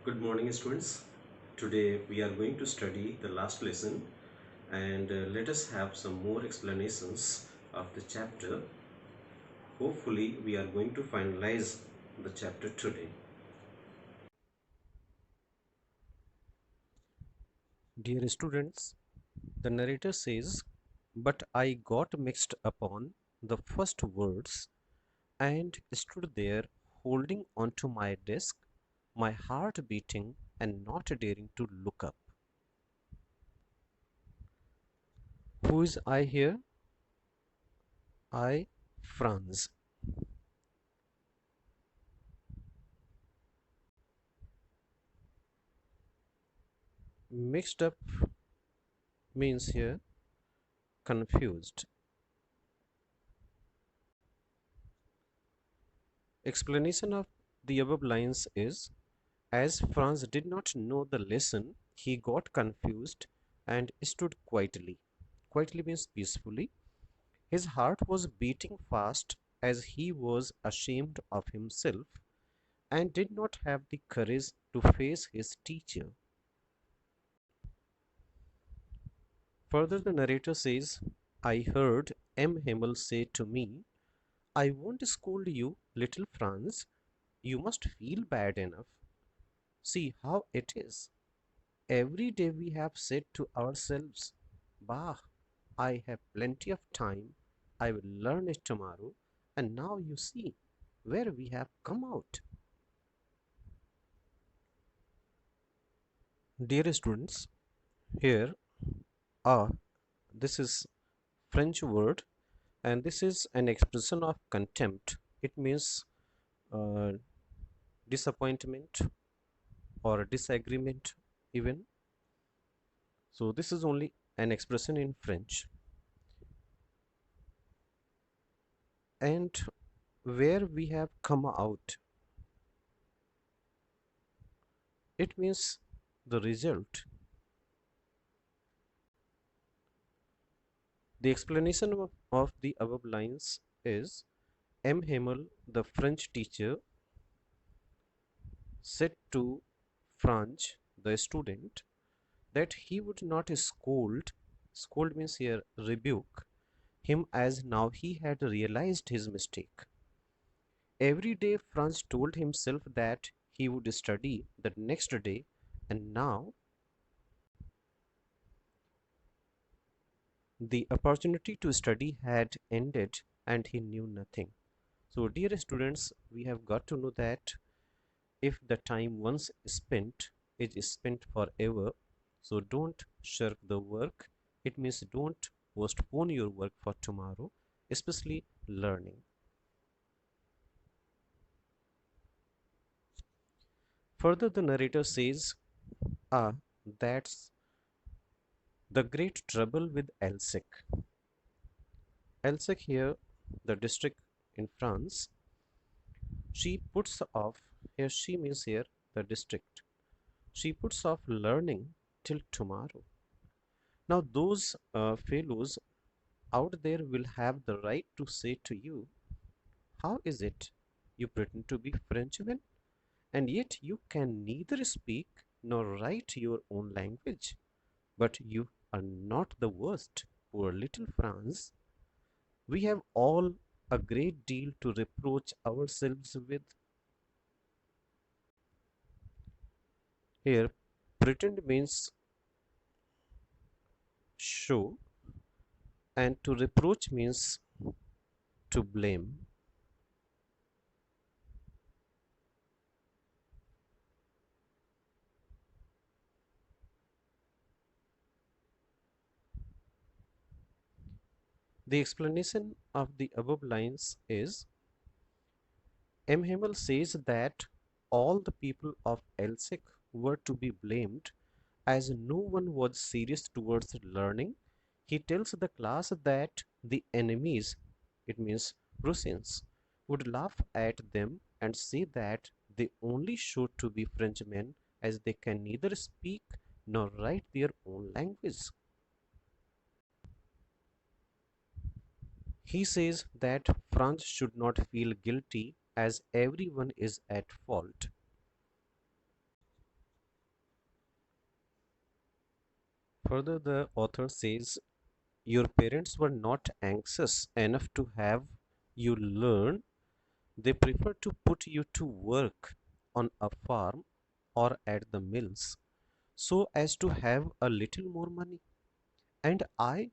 Good morning, students. Today we are going to study the last lesson and let us have some more explanations of the chapter. Hopefully, we are going to finalize the chapter today. Dear students, the narrator says, but I got mixed upon the first words and stood there holding onto my desk, my heart beating and not daring to look up. Who is I here? I, Franz. Mixed up means here confused. Explanation of the above lines is as Franz did not know the lesson, he got confused and stood quietly. Quietly means peacefully. His heart was beating fast as he was ashamed of himself and did not have the courage to face his teacher. Further, the narrator says, I heard M. Himmel say to me, I won't scold you, little Franz. You must feel bad enough. See how it is. Every day we have said to ourselves, Bah, I have plenty of time. I will learn it tomorrow. And now you see where we have come out. Dear students, here ah, this is French word and this is an expression of contempt. It means uh, disappointment or disagreement even. So this is only an expression in French. And where we have come out, it means the result. The explanation of the above lines is M. Himmel, the French teacher, said to Franz, the student, that he would not scold means here rebuke, him as now he had realized his mistake. Every day Franz told himself that he would study the next day, and now the opportunity to study had ended and he knew nothing. So, dear students, we have got to know that if the time once spent is spent forever, so don't shirk the work. It means don't postpone your work for tomorrow, especially learning. Further, the narrator says, ah, that's the great trouble with Elsec. Elsec here, the district in France, she puts off, here she means here the district, she puts off learning till tomorrow. Now those fellows out there will have the right to say to you, how is it you pretend to be Frenchmen and yet you can neither speak nor write your own language? But you are not the worst, poor little Franz. We have all a great deal to reproach ourselves with. Here, pretend means show, and to reproach means to blame. The explanation of the above lines is M. Himmel says that all the people of Elsek were to be blamed as no one was serious towards learning. He tells the class that the enemies, it means Russians, would laugh at them and say that they only show to be Frenchmen as they can neither speak nor write their own language. He says that France should not feel guilty as everyone is at fault. Further, the author says, your parents were not anxious enough to have you learn. They prefer to put you to work on a farm or at the mills so as to have a little more money. And I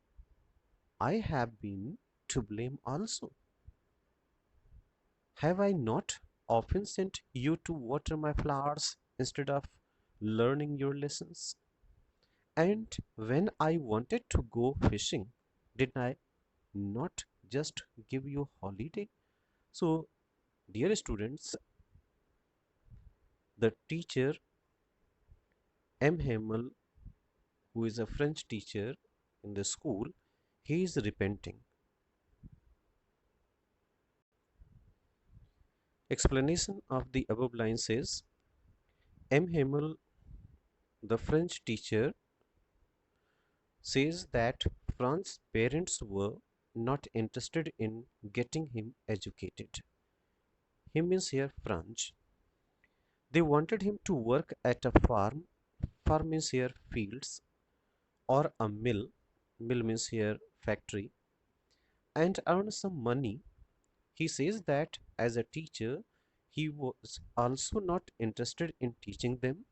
have been to blame also. Have I not often sent you to water my flowers instead of learning your lessons? And when I wanted to go fishing, did I not just give you holiday? So, dear students, the teacher M. Hamel, who is a French teacher in the school, he is repenting. Explanation of the above line says M. Hamel, the French teacher, says that Franz's parents were not interested in getting him educated. He means here Franz. They wanted him to work at a farm, farm means here fields, or a mill, mill means here factory, and earn some money. He says that as a teacher, he was also not interested in teaching them.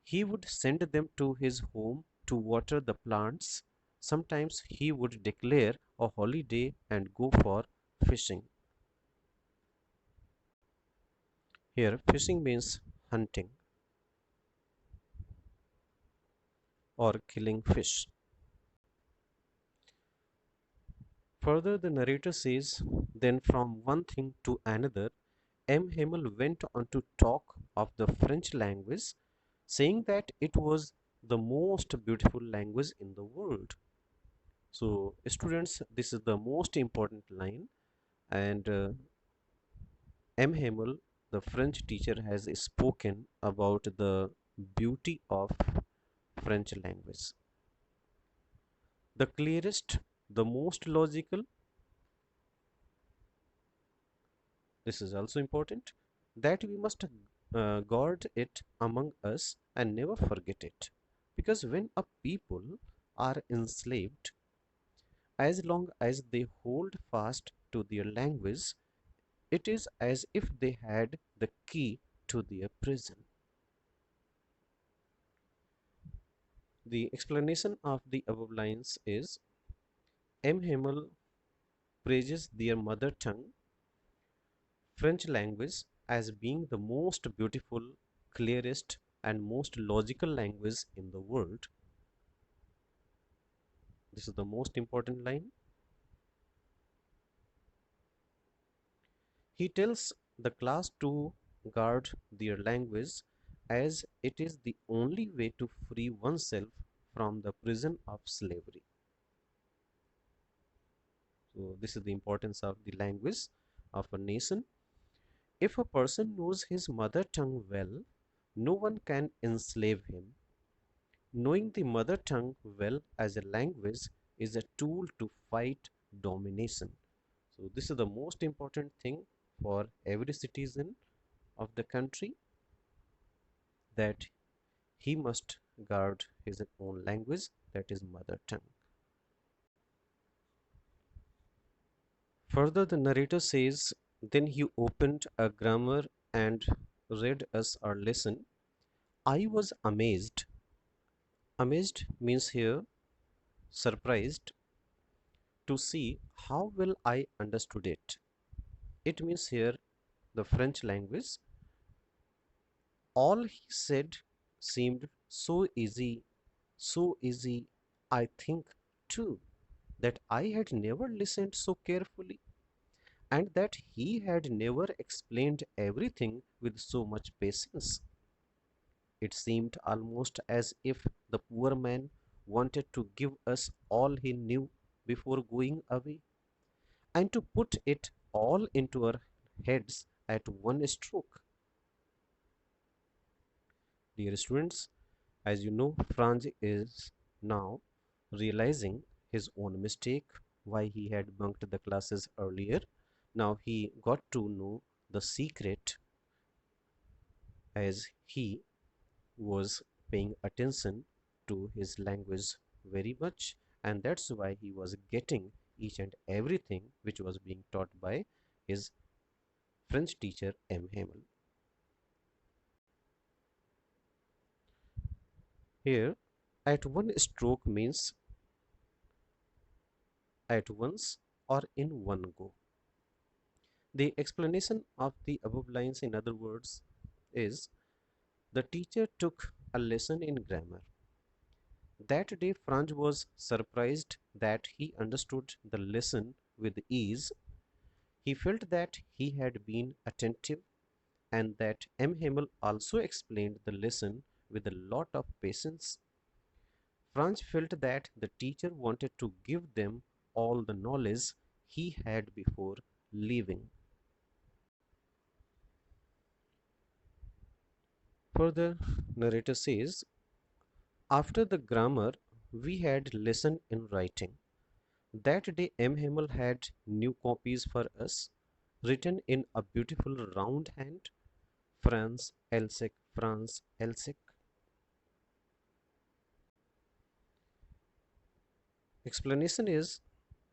He would send them to his home to water the plants. Sometimes he would declare a holiday and go for fishing. Here, fishing means hunting or killing fish. Further, the narrator says, then from one thing to another, M. Hamel went on to talk of the French language, saying that it was the most beautiful language in the world. So, students, this is the most important line, and M. Hamel, the French teacher, has spoken about the beauty of French language. The clearest, the most logical, this is also important, that we must guard it among us and never forget it. Because when a people are enslaved, as long as they hold fast to their language, it is as if they had the key to their prison. The explanation of the above lines is M. Hamel praises their mother tongue, French language, as being the most beautiful, clearest, and most logical language in the world. This is the most important line. He tells the class to guard their language as it is the only way to free oneself from the prison of slavery. So, this is the importance of the language of a nation. If a person knows his mother tongue well, no one can enslave him. Knowing the mother tongue well as a language is a tool to fight domination. So, this is the most important thing for every citizen of the country, that he must guard his own language, that is mother tongue. Further, the narrator says, then he opened a grammar and read us our lesson. I was amazed. Amazed means here surprised to see how well I understood it. It means here the French language. All he said seemed so easy, I think, too, that I had never listened so carefully, and that he had never explained everything with so much patience. It seemed almost as if the poor man wanted to give us all he knew before going away, and to put it all into our heads at one stroke. Dear students, as you know, Franz is now realizing his own mistake, why he had bunked the classes earlier. Now he got to know the secret, as he was paying attention to his language very much, and that's why he was getting each and everything which was being taught by his French teacher M. Hamel. Here, at one stroke means at once or in one go. The explanation of the above lines, in other words, is the teacher took a lesson in grammar. That day, Franz was surprised that he understood the lesson with ease. He felt that he had been attentive and that M. Hamel also explained the lesson with a lot of patience. Franz felt that the teacher wanted to give them all the knowledge he had before leaving. Further, narrator says, after the grammar, we had lesson in writing. That day M. Hamel had new copies for us, written in a beautiful round hand, Franz Elsek, Franz Elsek. Explanation is,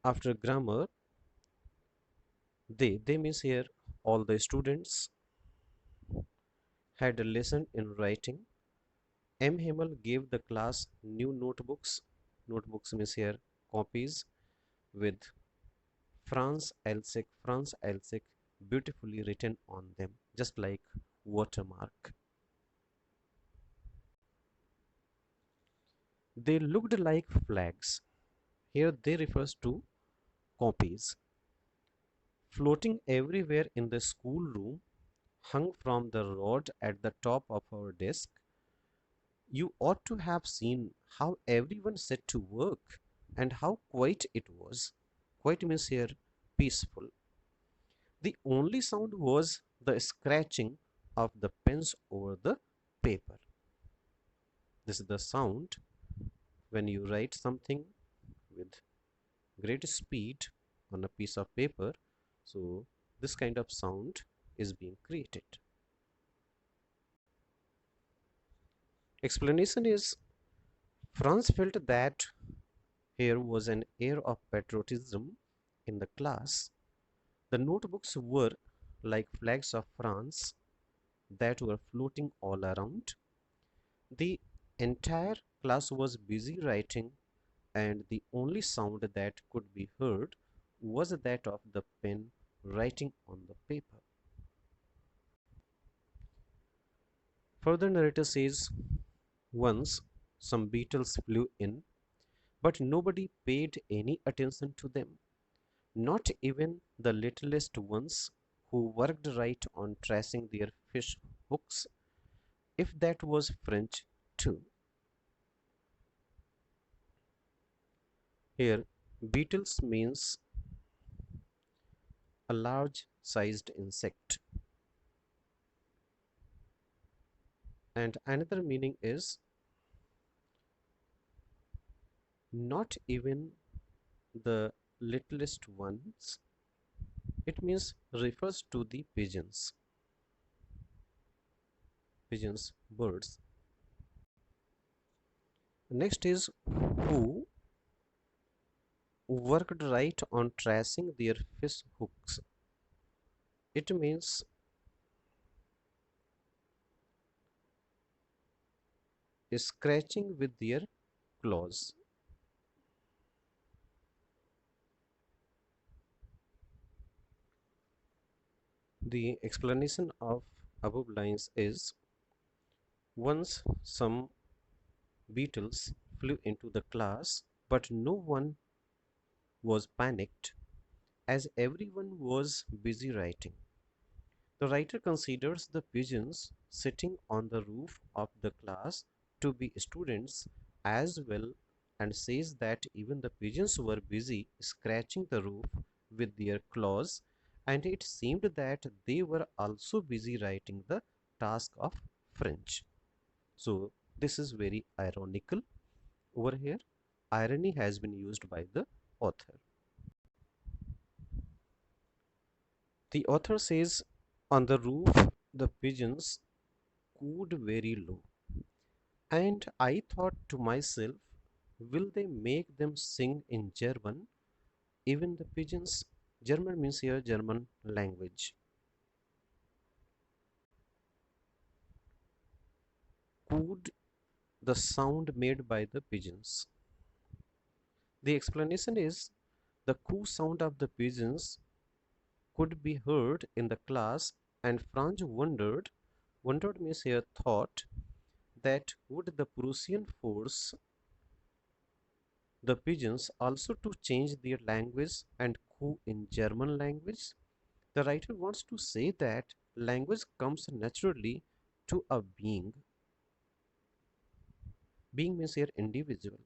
after grammar, they means here all the students had a lesson in writing. M. Hamel gave the class new notebooks. Notebooks means here copies with Franz Elsek beautifully written on them, just like watermark. They looked like flags. Here they refers to copies. Floating everywhere in the schoolroom, hung from the rod at the top of our desk. You ought to have seen how everyone set to work and how quiet it was. Quiet means here peaceful. The only sound was the scratching of the pens over the paper. This is the sound when you write something with great speed on a piece of paper. So this kind of sound is being created. Explanation is, Franz felt that here was an air of patriotism in the class. The notebooks were like flags of France that were floating all around. The entire class was busy writing, and the only sound that could be heard was that of the pen writing on the paper. Further narrator says, once some beetles flew in, but nobody paid any attention to them, not even the littlest ones who worked right on tracing their fish hooks, if that was French too. Here, beetles means a large sized insect, and another meaning is not even the littlest ones. It means refers to the pigeons, birds. Next is who worked right on tracing their fish hooks. It means scratching with their claws. The explanation of above lines is, once some beetles flew into the class, but no one was panicked as everyone was busy writing. The writer considers the pigeons sitting on the roof of the class to be students as well, and says that even the pigeons were busy scratching the roof with their claws, and it seemed that they were also busy writing the task of French. So this is very ironical over here. Irony has been used by the author. The author says, on the roof the pigeons cooed very low. And I thought to myself, will they make them sing in German? Even the pigeons, German means here German language. Could the sound made by the pigeons? The explanation is the coo sound of the pigeons could be heard in the class, and Franz wondered means here thought, that would the Prussian force the pigeons also to change their language and coo in German language? The writer wants to say that language comes naturally to a being. Being means here individual,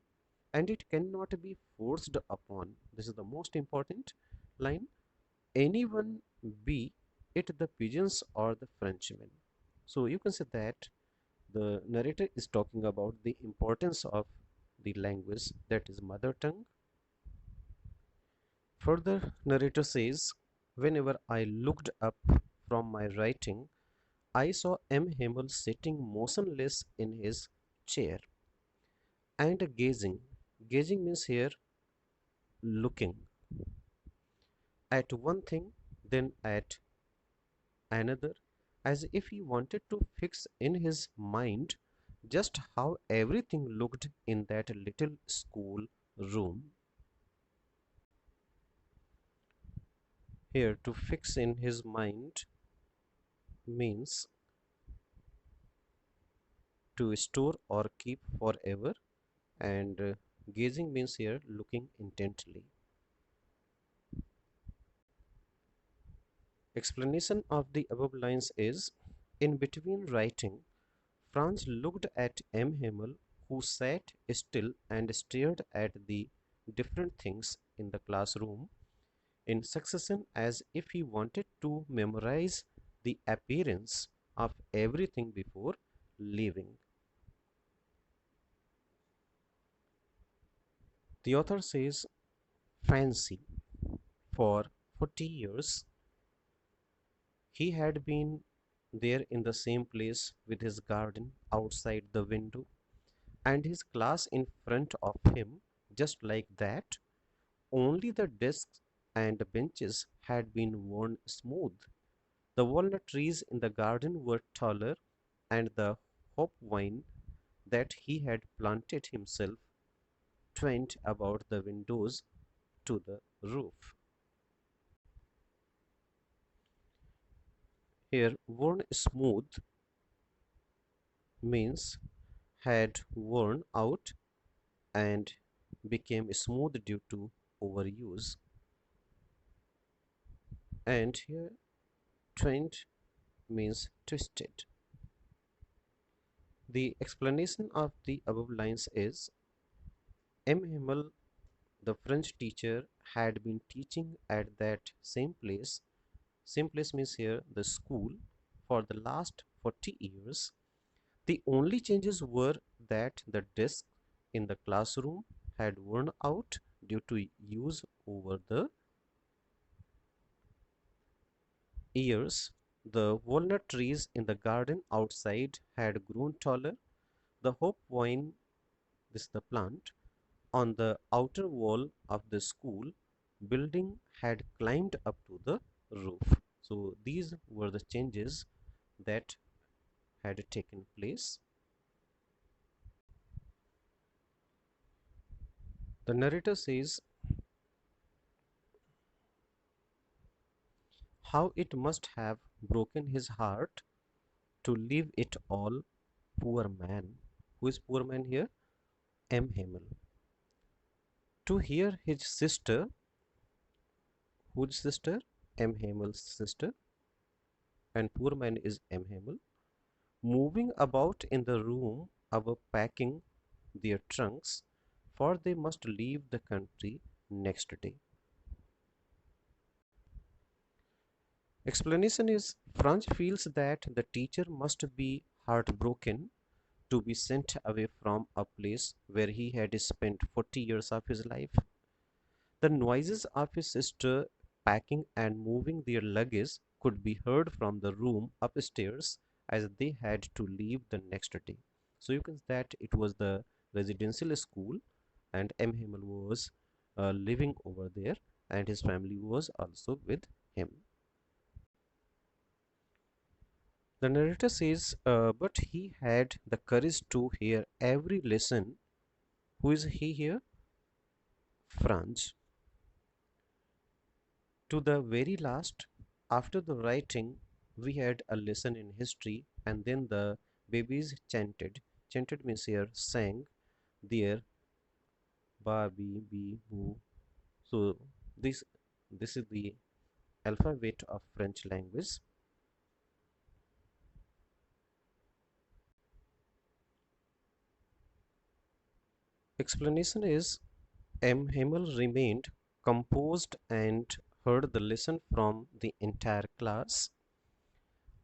and it cannot be forced upon. This is the most important line. Anyone, be it the pigeons or the Frenchmen. So you can say that the narrator is talking about the importance of the language, that is mother tongue. Further, narrator says, whenever I looked up from my writing, I saw M. Himmel sitting motionless in his chair and gazing. Gazing means here looking at one thing, then at another, as if he wanted to fix in his mind just how everything looked in that little school room. Here, to fix in his mind means to store or keep forever, and gazing means here looking intently. Explanation of the above lines is, in between writing, Franz looked at M. Himmel, who sat still and stared at the different things in the classroom in succession, as if he wanted to memorize the appearance of everything before leaving. The author says, fancy. For 40 years, he had been there in the same place with his garden outside the window and his class in front of him, just like that, only the desks and benches had been worn smooth. The walnut trees in the garden were taller, and the hop vine that he had planted himself twined about the windows to the roof. Here, worn smooth means had worn out and became smooth due to overuse. And here, twinned means twisted. The explanation of the above lines is, M. Himmel, the French teacher, had been teaching at that same place. Same place means here the school for the last 40 years. The only changes were that the desks in the classroom had worn out due to use over the years. The walnut trees in the garden outside had grown taller. The hope vine, this is the plant, on the outer wall of the school building had climbed up to the roof. So these were the changes that had taken place. The narrator says how it must have broken his heart to leave it all. Poor man. Who is poor man here? M. Himmel. To hear his sister, whose sister? M. Himmel's sister, and poor man is M. Himmel, moving about in the room about packing their trunks, for they must leave the country next day. Explanation is, Franz feels that the teacher must be heartbroken to be sent away from a place where he had spent 40 years of his life. The noises of his sister packing and moving their luggage could be heard from the room upstairs as they had to leave the next day. So you can say that it was the residential school, and M. Himmel was living over there, and his family was also with him. The narrator says, but he had the courage to hear every lesson. Who is he here? Franz. To the very last, after the writing, we had a lesson in history, and then the babies chanted. Chanted means here sang their ba, bi, bi, boo. So this this is the alphabet of French language. Explanation is M. Himmel remained composed and heard the lesson from the entire class.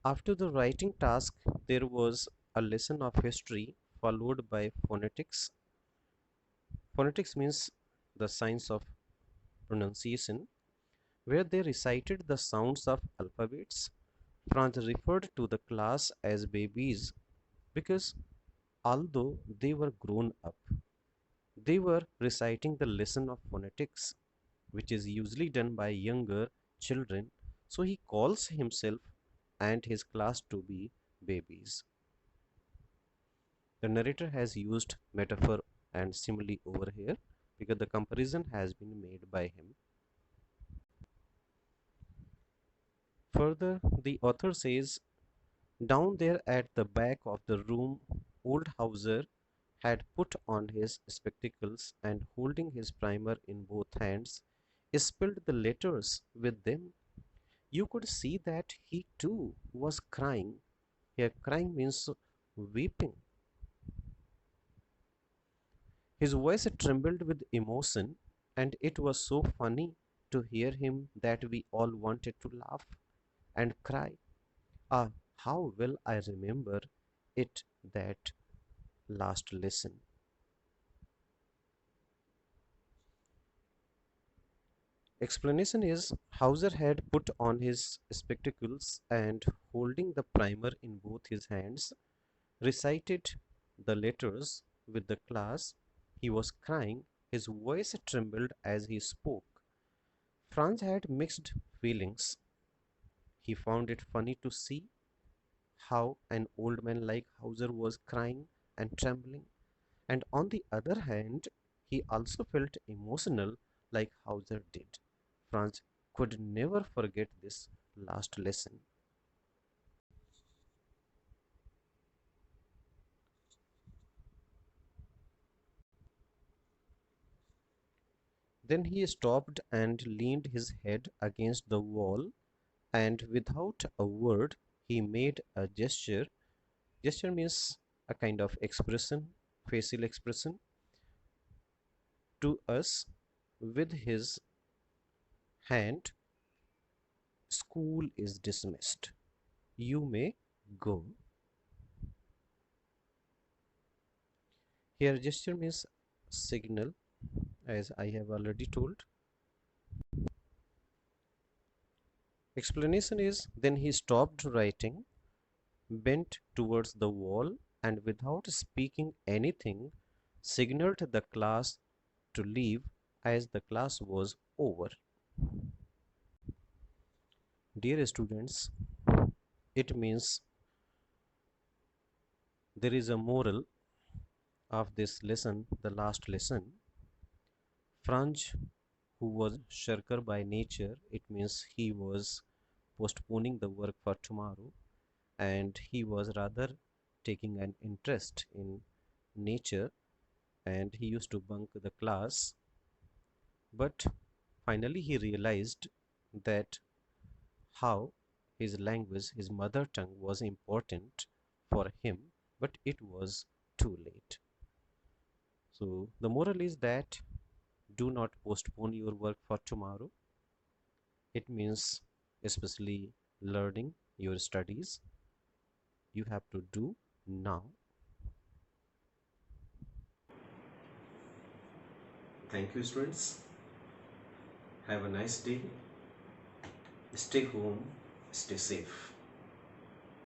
After the writing task, there was a lesson of history followed by phonetics. Phonetics means the science of pronunciation, where they recited the sounds of alphabets. Franz referred to the class as babies because although they were grown up, they were reciting the lesson of phonetics, which is usually done by younger children. So he calls himself and his class to be babies. The narrator has used metaphor and simile over here because the comparison has been made by him. Further, the author says, down there at the back of the room, old Hauser had put on his spectacles and holding his primer in both hands, spelled the letters with them. You could see that he too was crying. Here, crying means weeping. His voice trembled with emotion, and it was so funny to hear him that we all wanted to laugh and cry. Ah, how well I remember it, that last lesson. Explanation is Hauser had put on his spectacles and, holding the primer in both his hands, recited the letters with the class. He was crying, his voice trembled as he spoke. Franz had mixed feelings. He found it funny to see how an old man like Hauser was crying and trembling, and on the other hand, he also felt emotional like Hauser did. Franz could never forget this last lesson. Then he stopped and leaned his head against the wall, and without a word, he made a gesture. Gesture means a kind of expression, facial expression, to us with his hand. School is dismissed. You may go. Here, gesture means signal, as I have already told. Explanation is then he stopped writing, bent towards the wall, and without speaking anything, signaled the class to leave as the class was over. Dear students, it means there is a moral of this lesson, the last lesson. Franz, who was shirker by nature, it means he was postponing the work for tomorrow, and he was rather taking an interest in nature, and he used to bunk the class. But finally he realized that how his language, his mother tongue, was important for him, but it was too late. So the moral is that do not postpone your work for tomorrow. It means especially learning your studies. You have to do now. Thank you, students. Have a nice day. Stay home, stay safe.